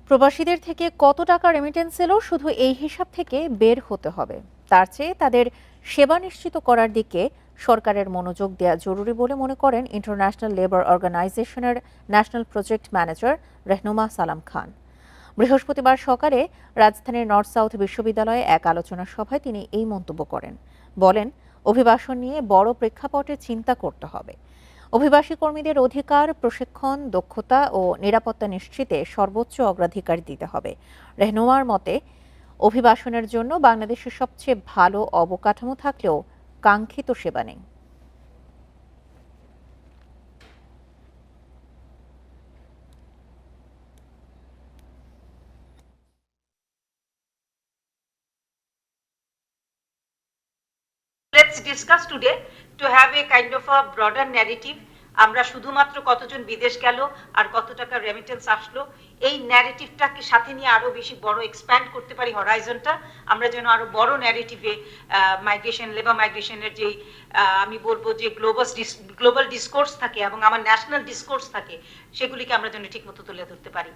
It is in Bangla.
প্রবাসীদের থেকে কত টাকা রেমিটেন্স এলো শুধু এই হিসাব থেকে বের হতে হবে। তার চেয়ে তাদের সেবা নিশ্চিত করার দিকে সরকারের মনোযোগ দেওয়া জরুরি বলে মনে করেন ইন্টারন্যাশনাল লেবার অর্গানাইজেশনের ন্যাশনাল প্রজেক্ট ম্যানেজার রেহনুমা সালাম খান। বৃহস্পতিবার সকালে রাজধানীর নর্থ সাউথ বিশ্ববিদ্যালয়ে এক আলোচনা সভায় তিনি এই মন্তব্য করেন। বলেন, অভিবাসন নিয়ে বড় প্রেক্ষাপটে চিন্তা করতে হবে। অভিবাসী কর্মীদের অধিকার, প্রশিক্ষণ, দক্ষতা ও নিরাপত্তা নিশ্চিতে সর্বোচ্চ অগ্রাধিকার দিতে হবে। রেহনুমার মতে, অভিবাসনের জন্য বাংলাদেশের সবচেয়ে ভালো অবকাঠামো থাকলেও কাঙ্ক্ষিত সেবা নেই। Let's discuss today to have a kind of a broader narrative. আমরা শুধুমাত্র কতজন বিদেশ গেল আর কত টাকা রেমিটেন্স আসলো এই ন্যারেটিভটাকে সাথে নিয়ে আরো বেশি বড় এক্সপ্যান্ড করতে পারি হরাইজনটা। আমরা যেন আরো বড় ন্যারেটিভে মাইগ্রেশন, লেবার মাইগ্রেশনের যে আমি বলবো যে গ্লোবাল ডিসকোর্স থাকে এবং আমার ন্যাশনাল ডিসকোর্স থাকে, সেগুলিকে আমরা যেন ঠিকমতো তুলে ধরতে পারি।